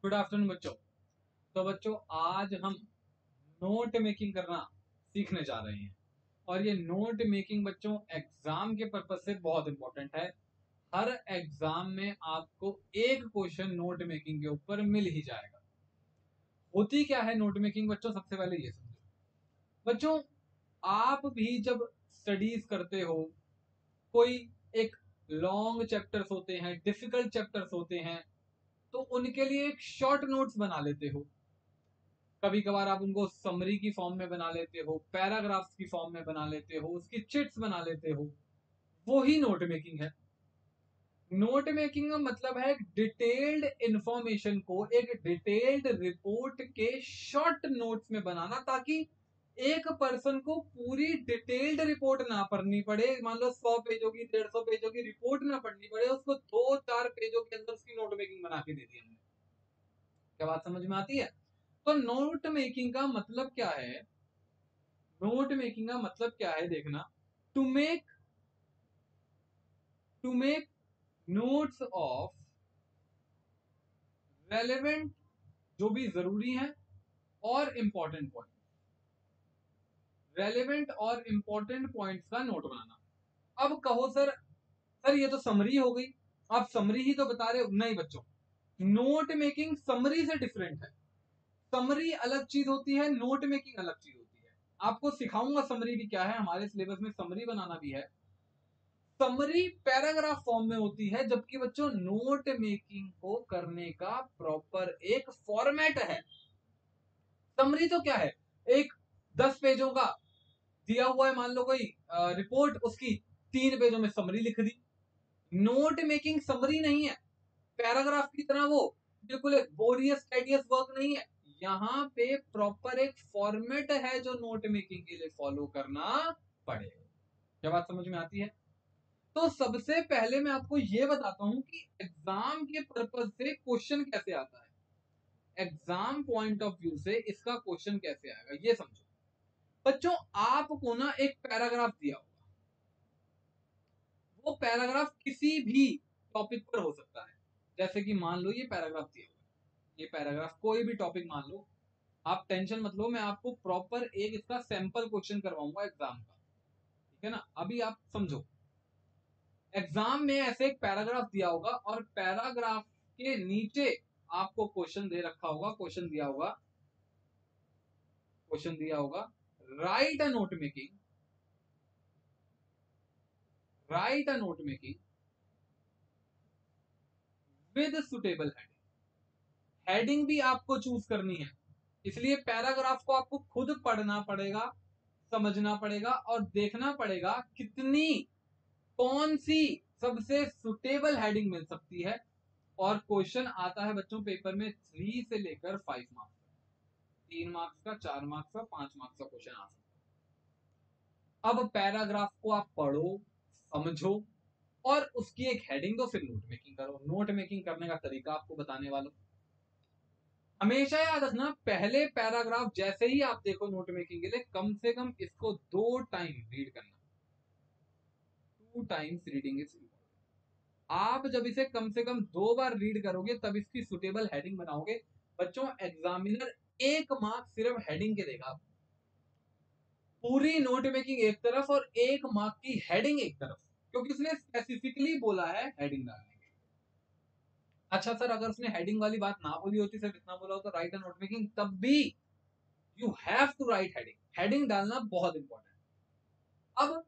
Good afternoon बच्चों। तो बच्चों आज हम नोट मेकिंग करना सीखने जा रहे हैं और ये नोट मेकिंग बच्चों एग्जाम के पर्पज से बहुत इंपॉर्टेंट है। हर एग्जाम में आपको एक क्वेश्चन नोट मेकिंग के ऊपर मिल ही जाएगा। होती क्या है नोट मेकिंग बच्चों, सबसे पहले ये समझो बच्चों। आप भी जब स्टडीज करते हो, कोई एक लॉन्ग चैप्टर्स होते हैं, डिफिकल्ट चैप्टर्स होते हैं, तो उनके लिए एक शॉर्ट नोट्स बना लेते हो। कभी कभार आप उनको समरी की फॉर्म में बना लेते हो, पैराग्राफ्स की फॉर्म में बना लेते हो, उसकी चिट्स बना लेते हो। वो ही नोट मेकिंग है। नोट मेकिंग का मतलब है डिटेल्ड इंफॉर्मेशन को एक डिटेल्ड रिपोर्ट के शॉर्ट नोट्स में बनाना, ताकि एक पर्सन को पूरी डिटेल्ड रिपोर्ट ना पढ़नी पड़े। मान लो 100 पेजों की, 150 पेजों की रिपोर्ट ना पढ़नी पड़े, उसको 2-4 पेजों के अंदर उसकी नोट मेकिंग बना के दे दी हमने। क्या बात समझ में आती है? तो नोट मेकिंग का मतलब क्या है? नोट मेकिंग का मतलब क्या है देखना। To make to make notes of relevant, जो भी जरूरी है, और इंपॉर्टेंट पॉइंट। रेलेवेंट और इंपॉर्टेंट पॉइंट्स का नोट बनाना। अब कहो सर, ये तो समरी हो गई, आप समरी ही तो बता रहे हो। नहीं बच्चों, नोट मेकिंग समरी से डिफरेंट है। समरी अलग चीज होती है, नोट मेकिंग अलग चीज होती है। आपको सिखाऊंगा समरी भी क्या है, हमारे सिलेबस में समरी बनाना भी है। समरी पैराग्राफ फॉर्म में होती है, जबकि बच्चों नोट मेकिंग को करने का प्रॉपर एक फॉर्मेट है। समरी तो क्या है, एक 10 पेजों का दिया हुआ है, मान लो कोई रिपोर्ट, उसकी 3 पेजों में समरी लिख दी। नोट मेकिंग समरी नहीं है, पैराग्राफ की तरह वो बिल्कुल एक बोरियस टेडियस वर्क नहीं है। यहाँ पे प्रॉपर एक फॉर्मेट है जो नोट मेकिंग के लिए फॉलो करना पड़ेगा। क्या बात समझ में आती है? तो सबसे पहले मैं आपको यह बताता हूं कि एग्जाम के पर्पज से क्वेश्चन कैसे आता है। एग्जाम पॉइंट ऑफ व्यू से इसका क्वेश्चन कैसे आएगा ये समझो बच्चों। आपको ना एक पैराग्राफ दिया होगा, वो पैराग्राफ किसी भी टॉपिक पर हो सकता है। जैसे कि मान लो ये पैराग्राफ दिया हुआ है, ये पैराग्राफ कोई भी टॉपिक मान लो। आप टेंशन मत लो, मैं आपको प्रॉपर एक इसका सैंपल क्वेश्चन करवाऊंगा एग्जाम का। ठीक है ना? अभी आप समझो, एग्जाम में ऐसे एक पैराग्राफ दिया होगा और पैराग्राफ के नीचे आपको क्वेश्चन दे रखा होगा, क्वेश्चन दिया होगा, right a note making, right a note making with suitable heading. Heading भी आपको चूज करनी है, इसलिए पैराग्राफ को आपको खुद पढ़ना पड़ेगा, समझना पड़ेगा और देखना पड़ेगा कितनी, कौन सी सबसे सुटेबल हेडिंग मिल सकती है। और क्वेश्चन आता है बच्चों पेपर में 3 से लेकर 5 मार्क्स, 3 मार्क्स का, 4 मार्क्स का, 5 मार्क्स का क्वेश्चन आ सकता है। अब पैराग्राफ को आप पढ़ो, समझो और उसकी एक हेडिंग दो, फिर नोट मेकिंग करो। नोट मेकिंग करने का तरीका आपको बताने वाला हूं। हमेशा याद रखना, पहले पैराग्राफ जैसे ही आप देखो नोट मेकिंग के लिए, कम से कम इसको 2 टाइम रीड करना। 2 टाइम्स रीडिंग इज इम्पोर्टेंट। आप जब इसे कम से कम 2 बार रीड करोगे तब इसकी सुटेबल हेडिंग बनाओगे। बच्चों एग्जामिनर 1 मार्क सिर्फ हेडिंग के देगा, पूरी नोट मेकिंग एक तरफ और 1 मार्क की हेडिंग एक तरफ, क्योंकि उसने स्पेसिफिकली बोला है हेडिंग डालने के लिए। अच्छा सर, अगर उसने हेडिंग वाली बात ना बोली होती, सिर्फ इतना बोला होता राइट एंड नोट मेकिंग, तब भी you have to write heading. Heading डालना बहुत इंपॉर्टेंट है। अब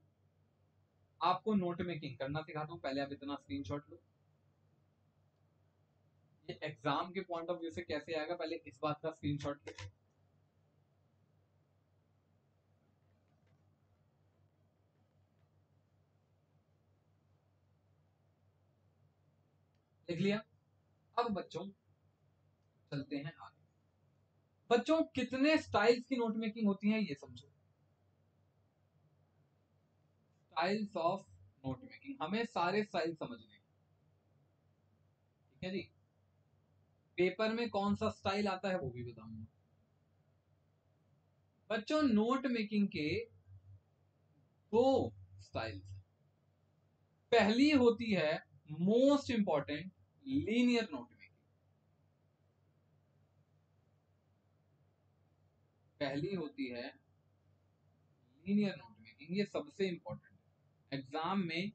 आपको नोट मेकिंग करना सिखाता हूं, पहले आप इतना स्क्रीनशॉट लो। ये एग्जाम के पॉइंट ऑफ व्यू से कैसे आएगा, पहले इस बात का स्क्रीनशॉट लो। लिख लिया? अब बच्चों चलते हैं आगे। बच्चों कितने स्टाइल्स की नोट मेकिंग होती है ये समझो। स्टाइल्स ऑफ नोट मेकिंग, हमें सारे स्टाइल समझने हैं। ठीक है जी? पेपर में कौन सा स्टाइल आता है वो भी बताऊंगा। बच्चों नोट मेकिंग के 2 स्टाइल्स। पहली होती है most important, linear note making. पहली होती है लीनियर नोट मेकिंग। ये सबसे इंपॉर्टेंट है। एग्जाम में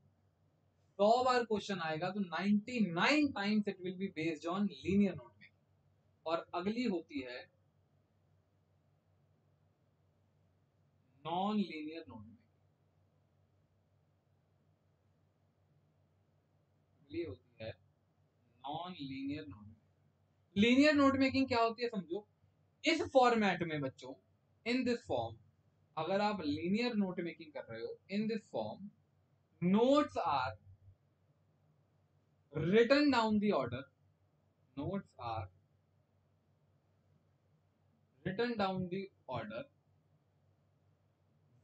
100 बार क्वेश्चन आएगा तो 99 times it will be based on linear note making. और अगली होती है नॉन लीनियर नोट मेकिंग। अगली होती है non linear note making. Linear note making क्या होती है समझो। इस फॉर्मेट में बच्चों, इन दिस फॉर्म, अगर आप लीनियर नोट मेकिंग कर रहे हो, in this form notes are written down the order, notes are written down the order,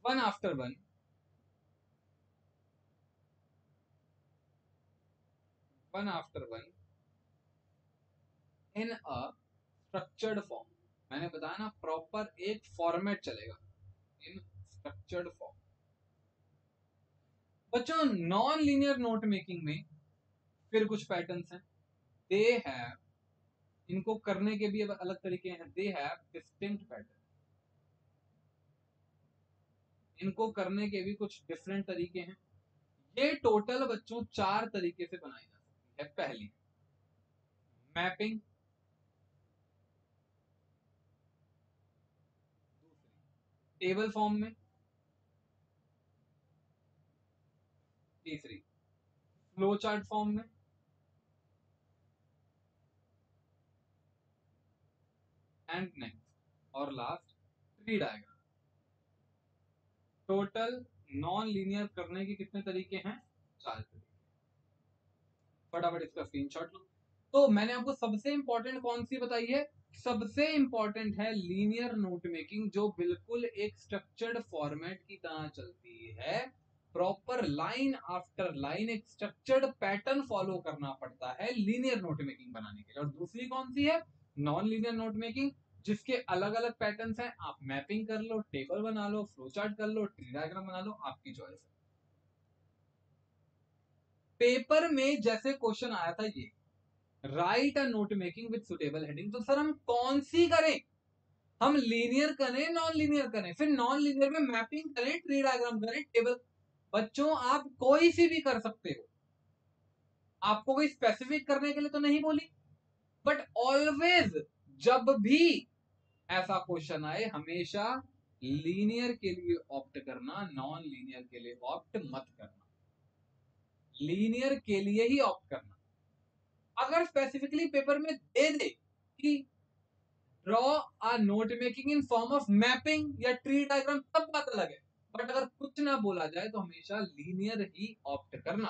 one after one, one after one, in a structured form। मैंने बताया ना, proper एक format चलेगा, इन स्ट्रक्चर्ड फॉर्म। बच्चों non linear note making में फिर कुछ patterns हैं। दे हैव, इनको करने के भी अलग तरीके हैं। दे हैव डिस्टिंक्ट पैटर्न, इनको करने के भी कुछ डिफरेंट तरीके हैं। ये टोटल बच्चों 4 तरीके से बनाई जा सकती है। पहली मैपिंग, दूसरी टेबल फॉर्म में, तीसरी फ्लो चार्ट फॉर्म में, एंड नेक्स्ट और last tree diagram. Total non linear करने के कितने तरीके हैं? 4 तरीके। फटाफट इसका स्क्रीनशॉट लो। तो मैंने आपको सबसे इंपॉर्टेंट कौन सी बताई है? सबसे इंपॉर्टेंट है लीनियर नोट मेकिंग, जो बिल्कुल एक स्ट्रक्चर्ड फॉर्मेट की तरह चलती है। प्रॉपर लाइन आफ्टर लाइन एक स्ट्रक्चर्ड पैटर्न फॉलो करना पड़ता है लीनियर नोट मेकिंग बनाने के लिए। और दूसरी कौन सी है? नॉन लीनियर नोट मेकिंग, जिसके अलग अलग पैटर्न्स हैं। आप मैपिंग कर लो, टेबल बना लो, फ्लो चार्ट कर लो, ट्री डायग्राम बना लो, आपकी चॉइस है। पेपर में जैसे क्वेश्चन आया था ये, right a note making with suitable heading, तो सर हम कौन सी करें? हम लीनियर करें, नॉन लीनियर करें? फिर नॉन लीनियर में मैपिंग करें, ट्री डायग्राम करें, टेबल? बच्चों आप कोई सी भी कर सकते हो, आपको कोई स्पेसिफिक करने के लिए तो नहीं बोली। बट ऑलवेज जब भी ऐसा क्वेश्चन आए, हमेशा लीनियर के लिए ऑप्ट करना, नॉन लीनियर के लिए ऑप्ट मत करना। लीनियर के लिए ही ऑप्ट करना। अगर स्पेसिफिकली पेपर में दे दे कि draw a note making in form of mapping या ट्री डायग्राम, तब बात अलग है। बट अगर कुछ ना बोला जाए तो हमेशा लीनियर ही ऑप्ट करना।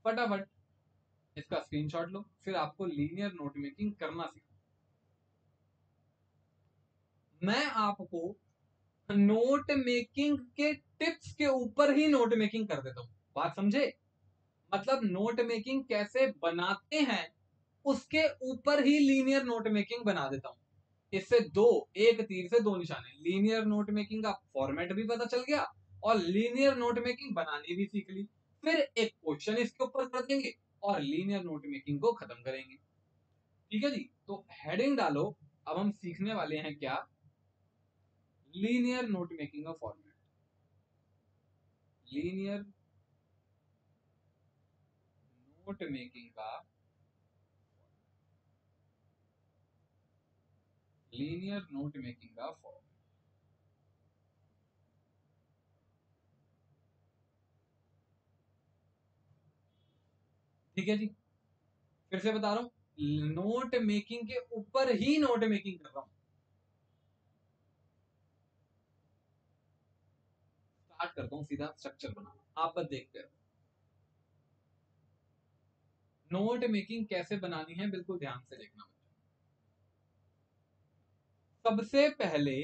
फटाफट इसका स्क्रीनशॉट लो, फिर आपको लीनियर नोट मेकिंग करना सीखो। मैं आपको नोट मेकिंग के टिप्स के ऊपर ही नोट मेकिंग कर देता हूं। बात समझे? मतलब नोट मेकिंग कैसे बनाते हैं उसके ऊपर ही लीनियर नोट मेकिंग बना देता हूं। इससे एक तीर से दो निशाने। लीनियर नोट मेकिंग का फॉर्मेट भी पता चल गया और लीनियर नोट मेकिंग बनानी भी सीख ली। फिर एक क्वेश्चन इसके ऊपर कर देंगे और लीनियर नोट मेकिंग को खत्म करेंगे। ठीक है जी। तो हेडिंग डालो। अब हम सीखने वाले हैं क्या? लीनियर नोट मेकिंग का फॉर्मेट। लीनियर नोट मेकिंग का, लीनियर नोट मेकिंग का फॉर्मेट। ठीक है जी। फिर से बता रहा हूं, नोट मेकिंग के ऊपर ही नोट मेकिंग कर रहा हूं। स्टार्ट करता हूं सीधा स्ट्रक्चर बनाना, आप बस देखते रहो। नोट मेकिंग कैसे बनानी है बिल्कुल ध्यान से देखना। सबसे पहले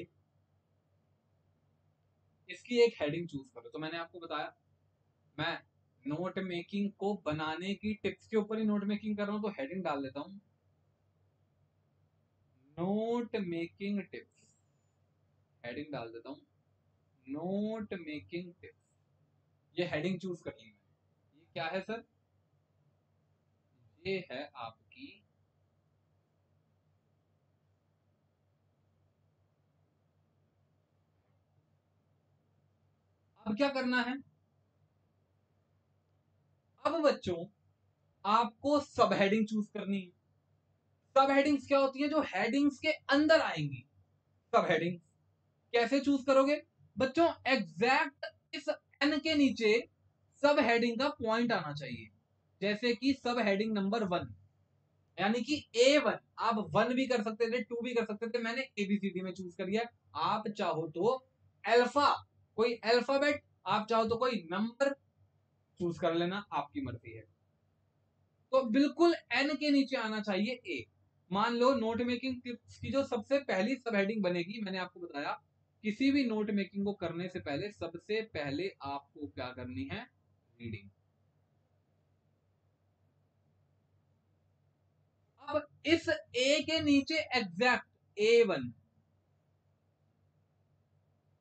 इसकी एक हेडिंग चूज करो। तो मैंने आपको बताया मैं नोट मेकिंग को बनाने की टिप्स के ऊपर ही नोट मेकिंग कर रहा हूं, तो हेडिंग डाल देता हूं नोट मेकिंग टिप्स। हेडिंग डाल देता हूं नोट मेकिंग टिप्स। ये हेडिंग चूज कर ली मैंने। ये क्या है सर? ये है आपकी अब क्या करना है, अब बच्चों आपको सब हेडिंग चूज करनी है। सब हेडिंग्स क्या होती है, जो हेडिंग्स के अंदर आएंगी। सब हेडिंग्स कैसे चूज करोगे बच्चों, एग्जैक्ट इस एन के नीचे सब हेडिंग का पॉइंट आना चाहिए। जैसे कि सब हेडिंग नंबर 1 यानी कि A1, आप 1 भी कर सकते थे, 2 भी कर सकते थे, मैंने ABCD में चूज कर लिया। आप चाहो तो अल्फा, कोई अल्फाबेट, आप चाहो तो कोई नंबर चूज कर लेना, आपकी मर्जी है। तो बिल्कुल एन के नीचे आना चाहिए ए। मान लो नोट मेकिंग टिप्स की जो सबसे पहली सब हेडिंग बनेगी, मैंने आपको बताया किसी भी नोट मेकिंग को करने से पहले सबसे पहले आपको क्या करनी है, रीडिंग। अब इस ए के नीचे एग्जैक्ट A1,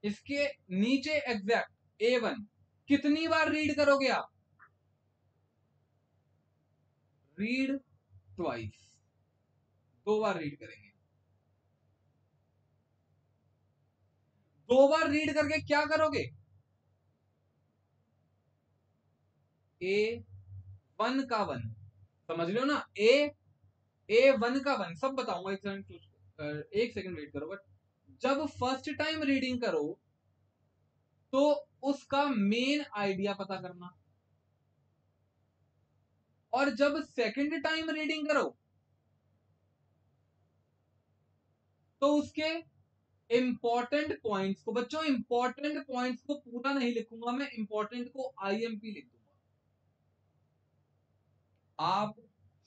इसके नीचे एग्जैक्ट A1 कितनी बार रीड करोगे आप, रीड ट्वाइस, 2 बार रीड करेंगे। 2 बार रीड करके क्या करोगे, A1 का 1, समझ लो ना, A1 का 1 सब बताऊंगा, एक सेकंड वेट करो। बट जब फर्स्ट टाइम रीडिंग करो तो उसका मेन आइडिया पता करना, और जब सेकंड टाइम रीडिंग करो तो उसके इंपॉर्टेंट पॉइंट्स को, बच्चों इंपॉर्टेंट पॉइंट्स को पूरा नहीं लिखूंगा मैं, इंपॉर्टेंट को IMP लिख दूंगा। आप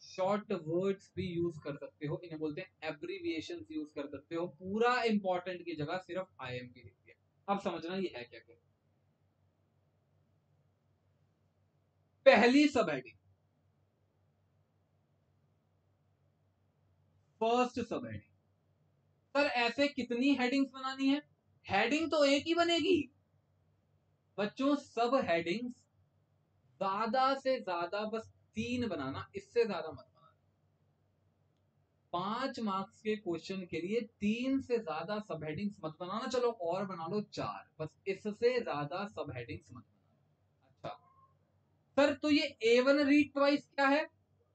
शॉर्ट वर्ड्स भी यूज कर सकते हो, इन्हें बोलते हैं एब्रीविएशंस यूज कर सकते हो, पूरा इंपॉर्टेंट की जगह सिर्फ IMP लिख दिया। अब समझना ये है क्या क्या। पहली सब हेडिंग, फर्स्ट सब हेडिंग। सर ऐसे कितनी हेडिंग्स बनानी है, हेडिंग तो एक ही बनेगी बच्चों, सब हेडिंग्स ज्यादा से ज्यादा बस 3 बनाना, इससे ज्यादा मत बनाना। 5 मार्क्स के क्वेश्चन के लिए 3 से ज्यादा सब हेडिंग्स मत बनाना, चलो और बना लो 4, बस इससे ज्यादा सब हेडिंग्स मत बनाना। अच्छा सर, तो ये A1 रीड ट्वाइस क्या है,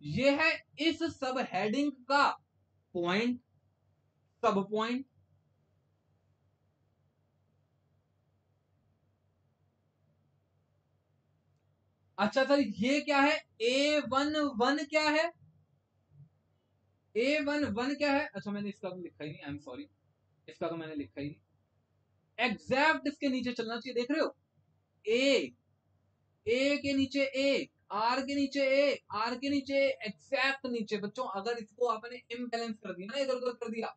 ये है इस सब हेडिंग का पॉइंट, सब पॉइंट। अच्छा सर ये क्या है, A11 क्या है, A11 क्या है, अच्छा मैंने इसका तो लिखा ही नहीं, आई एम सॉरी, इसका तो मैंने लिखा ही नहीं। एग्जैक्ट इसके नीचे चलना चाहिए, देख रहे हो, ए के नीचे ए, आर के नीचे ए, आर के नीचे एग्जैक्ट नीचे। बच्चों अगर इसको आपने इम्बैलेंस कर दिया ना, इधर उधर कर दिया,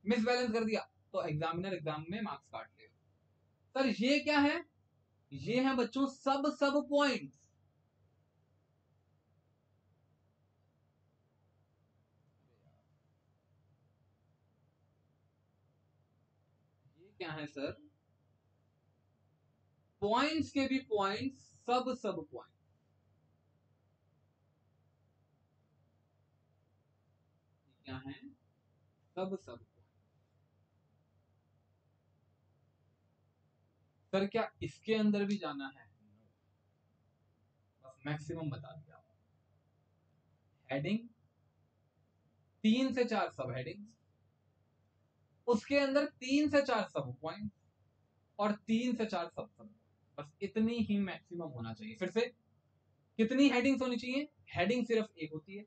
मिसबैलेंस कर दिया, तो एग्जामिनर एग्जाम में मार्क्स काट लेगा। सर ये क्या है, ये है बच्चों सब पॉइंट्स। ये क्या है सर, पॉइंट्स के भी पॉइंट्स, सब पॉइंट। क्या है, सब पॉइंट। सर क्या इसके अंदर भी जाना है, बस मैक्सिमम बता दिया। हेडिंग 3 से 4 सब हेडिंग, उसके अंदर 3 से 4 सब पॉइंट, और 3 से 4 सब सब, बस इतनी ही मैक्सिमम होना चाहिए। फिर से कितनी हेडिंग्स होनी चाहिए, हेडिंग सिर्फ एक होती है,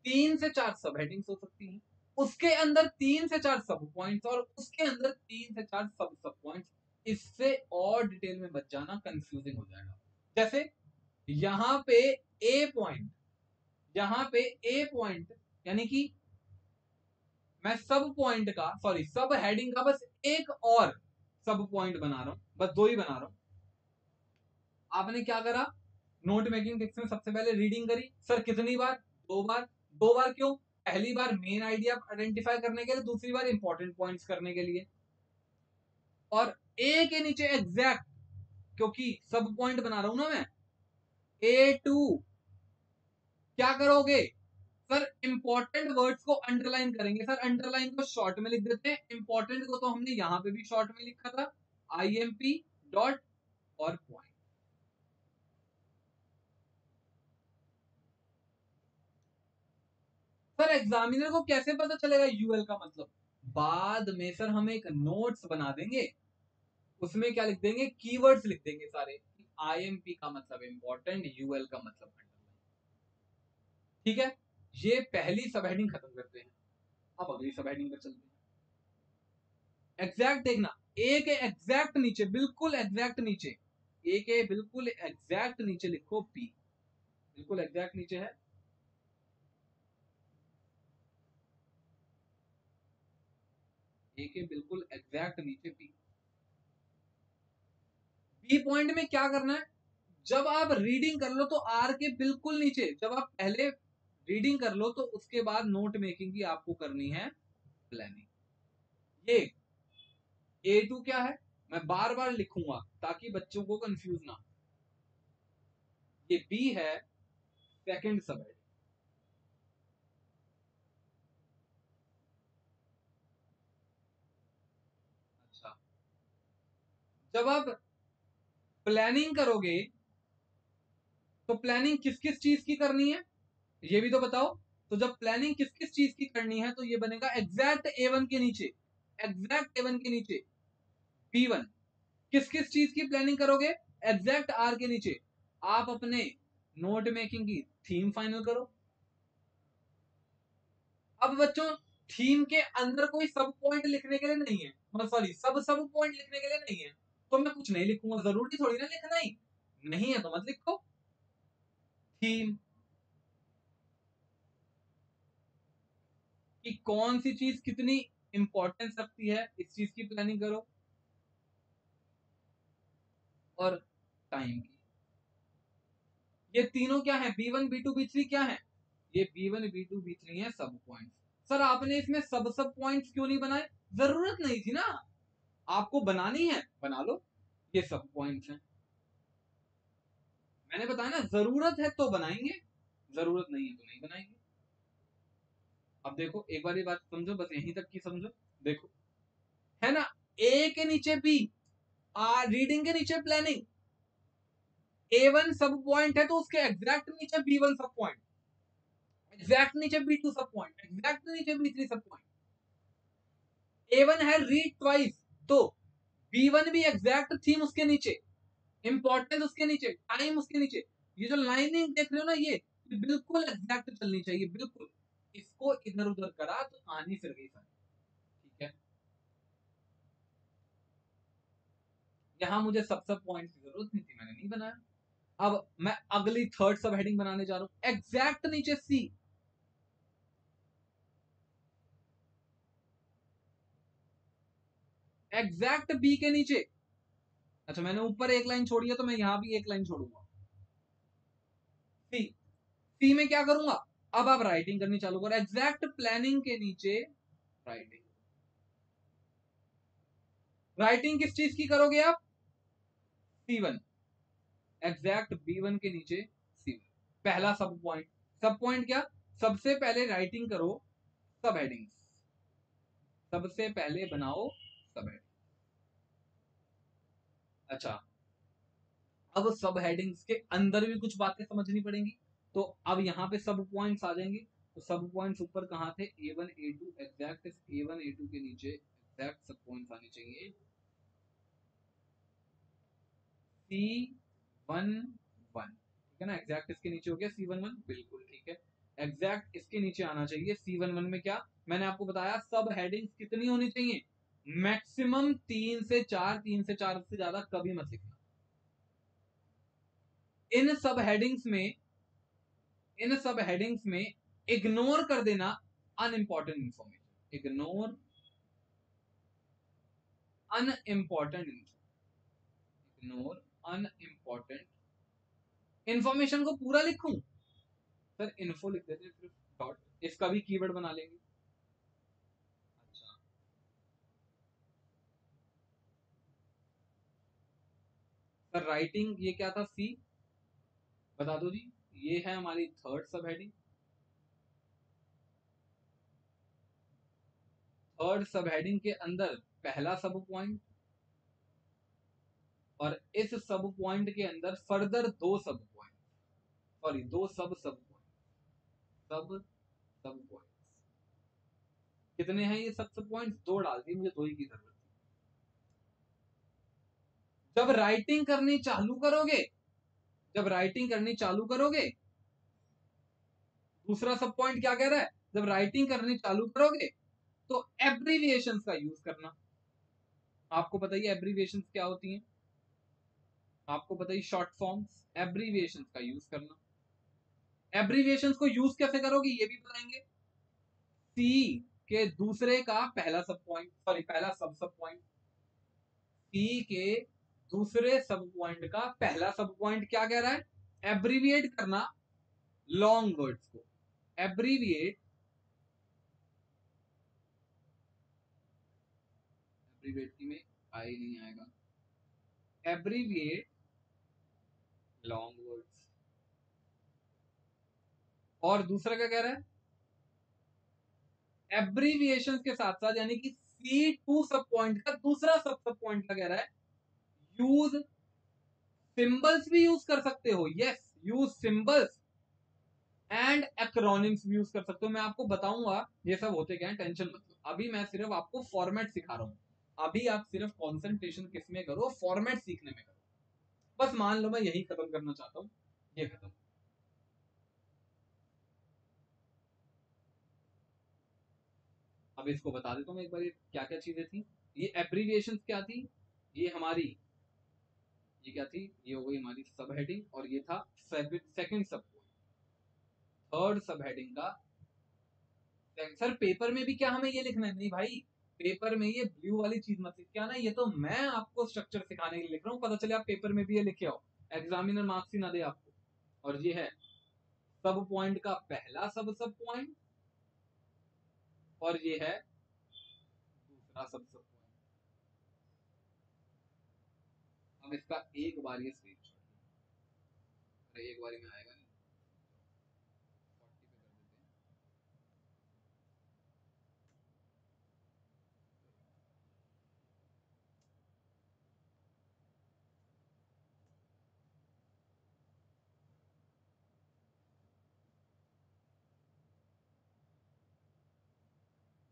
3 से 4 सब हेडिंग्स हो सकती हैं, उसके अंदर 3 से 4 सब पॉइंट्स, और उसके अंदर 3 से 4 सब सब पॉइंट्स। इससे और डिटेल में बच जाना कंफ्यूजिंग हो जाएगा। जैसे यहां पे ए पॉइंट, यहां पे ए पॉइंट, यानी कि मैं सब पॉइंट का, सॉरी सब हेडिंग का बस एक और सब पॉइंट बना रहा हूं, बस 2 ही बना रहा हूं। आपने क्या करा, नोट मेकिंग टिप्स में सबसे पहले रीडिंग करी, सर कितनी बार, 2 बार। 2 बार क्यों, पहली बार मेन आइडिया आइडेंटिफाई करने के लिए, दूसरी बार इंपॉर्टेंट पॉइंट्स करने के लिए। और ए के नीचे एग्जैक्ट, क्योंकि सब पॉइंट बना रहा हूं ना मैं, A2 क्या करोगे, सर इंपॉर्टेंट वर्ड्स को अंडरलाइन करेंगे। सर अंडरलाइन को शॉर्ट में लिख देते हैं, इंपॉर्टेंट को तो हमने यहां पे भी शॉर्ट में लिखा था, IMP डॉट और पॉइंट। सर एग्जामिनर को कैसे पता चलेगा यूएल का मतलब? बाद में सर हम एक नोट्स बना देंगे, उसमें क्या लिख देंगे, कीवर्ड्स लिख देंगे सारे। आईएमपी का मतलब इंपॉर्टेंट, यूएल का मतलब अंडरलाइन। ठीक है, ये पहली सब हेडिंग खत्म करते हैं। अब अगली सब हेडिंग पर चलते हैं। एग्जैक्ट देखना, ए के एग्जैक्ट नीचे, बिल्कुल एग्जैक्ट नीचे, ए के बिल्कुल एग्जैक्ट नीचे लिखो पी। बिल्कुल एग्जैक्ट नीचे है, ए के बिल्कुल एग्जैक्ट नीचे पी। बी पॉइंट में क्या करना है, जब आप रीडिंग कर लो तो आर के बिल्कुल नीचे, जब आप पहले रीडिंग कर लो तो उसके बाद नोट मेकिंग की आपको करनी है प्लानिंग। ये A2 क्या है, मैं बार बार लिखूंगा ताकि बच्चों को कंफ्यूज ना। ये बी है, सेकंड सब हेडिंग। अच्छा, जब आप प्लानिंग करोगे तो प्लानिंग किस किस चीज की करनी है, ये भी तो बताओ। तो जब प्लानिंग किस किस चीज की करनी है तो ये बनेगा एग्जैक्ट A1 के नीचे, एग्जैक्ट A1 के नीचे B1। किस किस चीज की प्लानिंग करोगे, एग्जैक्ट आर के नीचे आप अपने नोट मेकिंग की थीम फाइनल करो। अब बच्चों, थीम के अंदर कोई सब पॉइंट लिखने के लिए नहीं है, मतलब सॉरी, सब सब पॉइंट लिखने के लिए नहीं है, तो मैं कुछ नहीं लिखूंगा, जरूरी थोड़ी ना लिखना ही, नहीं है तो मत लिखो। थीम कि कौन सी चीज कितनी इंपॉर्टेंस रखती है, इस चीज की प्लानिंग करो। और टाइम की, ये तीनों क्या है, B1 B2 B3 क्या है, ये B1 B2 B3 है सब पॉइंट्स। सर आपने इसमें सब सब पॉइंट्स क्यों नहीं बनाए, जरूरत नहीं थी ना, आपको बनानी है बना लो, ये सब पॉइंट्स हैं। मैंने बताया ना, जरूरत है तो बनाएंगे, जरूरत नहीं है तो नहीं बनाएंगे। अब देखो एक बार ये बात समझो, बस यहीं तक की समझो। देखो है ना, ए के नीचे बी, रीडिंग के नीचे प्लानिंग, A1 सब पॉइंट है तो उसके एग्जैक्ट नीचे B1 सब पॉइंट, एग्जैक्ट नीचे B2 सब पॉइंट, एग्जैक्ट नीचे B3 सब पॉइंट। A1 है रीड ट्वाइस, तो B1 भी एग्जैक्ट थीम उसके नीचे, इंपॉर्टेंस उसके नीचे, टाइम उसके नीचे। ये जो लाइनिंग देख रहे हो ना, ये बिल्कुल एग्जैक्ट चलनी चाहिए, बिल्कुल। इसको इधर उधर करा तो कहानी फिर गई सारी। ठीक है, यहाँ मुझे सब सब पॉइंट की जरूरत नहीं थी, मैंने नहीं बनाया। अब मैं अगली थर्ड सब हेडिंग बनाने जा रहा हूं, एग्जैक्ट नीचे सी, एग्जैक्ट बी के नीचे। अच्छा, मैंने ऊपर एक लाइन छोड़ी है तो मैं यहां भी एक लाइन छोड़ूंगा। सी, सी में क्या करूंगा, अब आप राइटिंग करनी चालू करो, एग्जैक्ट प्लानिंग के नीचे राइटिंग। राइटिंग किस चीज की करोगे आप, C1, एग्जैक्ट B1 के नीचे C1, पहला सब पॉइंट। सब पॉइंट क्या, सबसे पहले राइटिंग करो सब हेडिंग्स, सबसे पहले बनाओ सब हेडिंग। अच्छा, अब सब हेडिंग्स के अंदर भी कुछ बातें समझनी पड़ेंगी, तो अब यहाँ पे सब पॉइंट्स आ जाएंगे। तो सब पॉइंट्स ऊपर कहाँ थे, A1 A2, exact A1 A2 के नीचे एग्जैक्ट सब पॉइंट्स आने चाहिए C11, ठीक है ना, एग्जैक्ट इसके नीचे हो गया C11, बिल्कुल ठीक है। एग्जैक्ट इसके नीचे आना चाहिए C11 में क्या, मैंने आपको बताया सब हेडिंग्स कितनी होनी चाहिए, मैक्सिमम 3 से 4, 3 से 4 से ज्यादा कभी मत लिखना। इन सब हेडिंग्स में, इन सब हेडिंग्स में इग्नोर कर देना unimportant information, ignore unimportant ignore unimportant information को पूरा लिखूं, सर इन्फो लिख देते हैं सिर्फ, डॉट, इसका भी कीवर्ड बना लेंगे। अच्छा, सर राइटिंग ये क्या था, सी, बता दो जी। ये है हमारी थर्ड सब हेडिंग, थर्ड सब हेडिंग के अंदर पहला सब पॉइंट और इस सब पॉइंट के अंदर फर्दर दो सब पॉइंट, सॉरी दो सब सब पॉइंट, सब पॉइंट कितने हैं ये सब पॉइंट्स? दो डाल दी, मुझे दो ही की जरूरत थी। जब राइटिंग करनी चालू करोगे, जब राइटिंग करनी चालू करोगे, दूसरा सब पॉइंट क्या कह रहा है? जब राइटिंग करनी चालू करोगे तो एब्रीविएशंस का यूज करना। आपको बताइए एब्रीविएशंस क्या होती हैं? आपको बताइए शॉर्ट फॉर्म्स, एब्रीविएशंस का यूज करना। एब्रीविएशंस को यूज कैसे करोगे ये भी बताएंगे। सी के दूसरे का पहला सब पॉइंट, सॉरी पहला सब सब पॉइंट, सी के दूसरे सब पॉइंट का पहला सब पॉइंट क्या कह रहा है? एब्रीविएट करना लॉन्ग वर्ड्स को। एब्रीविएट, एब्रीविएट की में आई नहीं आएगा, एब्रीविएट लॉन्ग वर्ड्स। और दूसरा क्या कह रहा है? एब्रीविएशन के साथ साथ, यानी कि C2 सब पॉइंट का दूसरा सब सब पॉइंट क्या कह रहा है? यूज सिंबल्स भी यूज कर सकते हो। Yes, use symbols and acronyms भी यूज कर सकते हो। मैं आपको बताऊंगा ये सब होते क्या है, टेंशन मत लो। अभी मैं सिर्फ आपको फॉर्मेट सिखा रहा हूं। अभी आप सिर्फ कंसंट्रेशन किस में करो? फॉर्मेट सीखने में करो। बस मान लो मैं यही खत्म करना चाहता हूं, ये खत्म। अब इसको बता देता हूँ एक बार, क्या क्या चीजें थी। ये एब्रीविएशन क्या थी? ये हमारी, ये क्या थी? ये हो गई हमारी सब हेडिंग, और ये था सेकंड सब पॉइंट। थर्ड सब हेडिंग का, सर पेपर में भी क्या हमें ये लिखना है? नहीं भाई, पेपर में ये ब्लू वाली चीज मत लिख के आना। ये तो मैं आपको स्ट्रक्चर सिखाने के लिए लिख रहा हूँ, पता चले आप पेपर में भी ये लिखे हो, एग्जामिनर मार्क्स ही ना दे आपको। और ये है सब पॉइंट का पहला सब सब पॉइंट, और ये है दूसरा सब सब पॉइंट। अब इसका एक बार ये स्क्रीनशॉट, एक बार में आएगा नहीं, 40 पे कर देते हैं।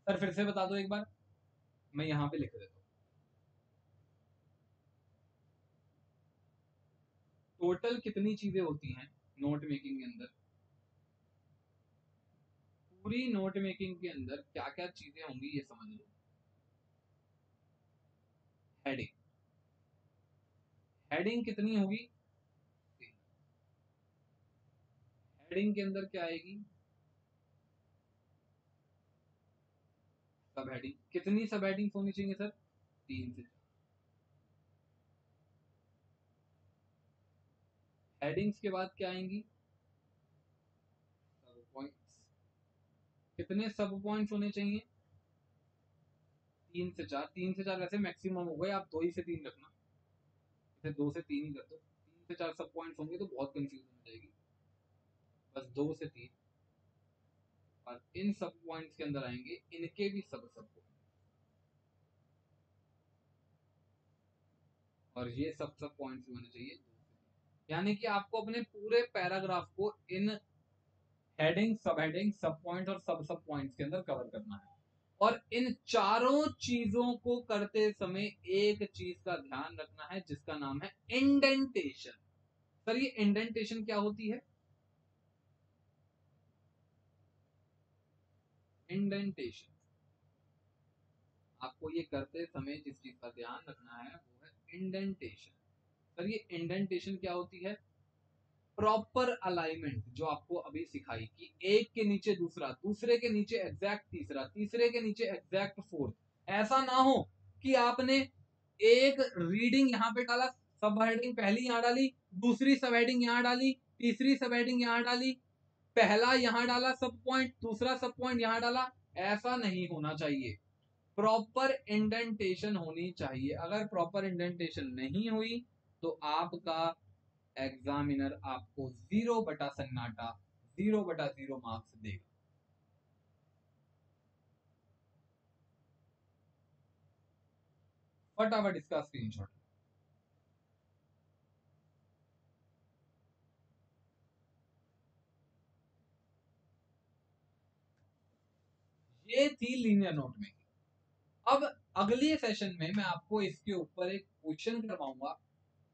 सर फिर से बता दो एक बार, मैं यहाँ पे लिख देता हूँ। टोटल कितनी चीजें होती हैं नोट मेकिंग के अंदर? पूरी नोट मेकिंग के अंदर क्या क्या चीजें होंगी ये समझ लो। हेडिंग, हेडिंग कितनी होगी? हेडिंग के अंदर क्या आएगी? सब हेडिंग। कितनी सब हेडिंग होनी चाहिए सर? 3 से 4 हेडिंग्स के बाद क्या आएंगी? सब पॉइंट्स। कितने सब पॉइंट्स होने चाहिए? 3 से 4। 3 से 4 वैसे मैक्सिमम हो गए, आप 2 ही से 3 रखना, इसे 2 से 3 ही कर दो। 3 से 4 सब पॉइंट्स होंगे तो बहुत कंफ्यूजन हो जाएगी। बस 2 से 3, और इन सब पॉइंट्स के अंदर आएंगे इनके भी सब सब पॉइंट, और ये सब सब पॉइंट्स होने चाहिए 2 से 3। यानी कि आपको अपने पूरे पैराग्राफ को इन हेडिंग, सब हेडिंग, सब पॉइंट और सब सब पॉइंट्स के अंदर कवर करना है। और इन चारों चीजों को करते समय एक चीज का ध्यान रखना है जिसका नाम है इंडेंटेशन। सर ये इंडेंटेशन क्या होती है? इंडेंटेशन, आपको ये करते समय जिस चीज का ध्यान रखना है वो है इंडेंटेशन। सर ये इंडेंटेशन क्या होती है? प्रॉपर अलाइनमेंट, जो आपको अभी सिखाई कि एक के नीचे दूसरा, दूसरे के नीचे एग्जैक्ट तीसरा, तीसरे के नीचे एग्जैक्ट फोर्थ। ऐसा ना हो कि आपने एक रीडिंग यहाँ पे डाला, सब हेडिंग पहली यहाँ डाली, दूसरी सब हेडिंग यहाँ डाली, तीसरी सब हेडिंग यहाँ डाली, पहला यहाँ डाला सब पॉइंट, दूसरा सब पॉइंट यहाँ डाला। ऐसा नहीं होना चाहिए। प्रॉपर इंडेंटेशन होनी चाहिए। अगर प्रॉपर इंडेंटेशन नहीं हुई तो आपका एग्जामिनर आपको 0/सन्नाटा, 0/0 मार्क्स देगा। फटाफट इसका स्क्रीनशॉट। ये थी लीनियर नोट मेकिंग। अब अगले सेशन में मैं आपको इसके ऊपर एक क्वेश्चन करवाऊंगा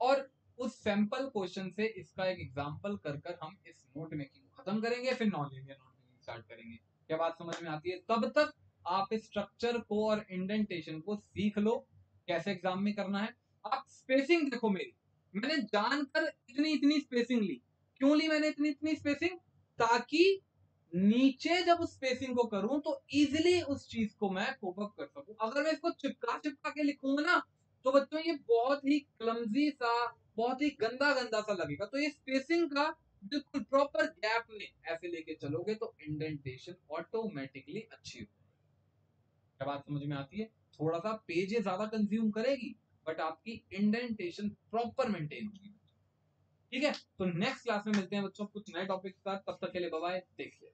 और उस सैंपल क्वेश्चन से इसका एक एग्जांपल कर कर हम इस नोट मेकिंग को खत्म करेंगे, फिर non linear note making start करेंगे। क्या बात समझ में आती है? तब तक आप इस स्ट्रक्चर को और इंडेंटेशन को सीख लो, कैसे एग्जाम में करना है। आप स्पेसिंग देखो मेरी, मैंने जानकर इतनी इतनी स्पेसिंग ली। क्यों ली मैंने इतनी इतनी स्पेसिंग? ताकि नीचे जब उस स्पेसिंग को करूं तो इजीली उस चीज को मैं कोप अप कर सकूं। अगर मैं इसको चिपका चिपका के लिखूंगा ना, तो बच्चों ये बहुत ही क्लमजी सा, बहुत ही गंदा गंदा सा लगेगा। तो ये स्पेसिंग का बिल्कुल प्रॉपर गैप में ऐसे लेके चलोगे तो इंडेंटेशन ऑटोमेटिकली अच्छी होगी। क्या बात समझ में आती है? थोड़ा सा पेज ये ज्यादा कंज्यूम करेगी, बट आपकी इंडेंटेशन प्रॉपर मेंटेन होगी। ठीक है, तो नेक्स्ट क्लास में मिलते हैं बच्चों कुछ नए टॉपिक के साथ। तब तक के लिए बाय बाय, टेक केयर।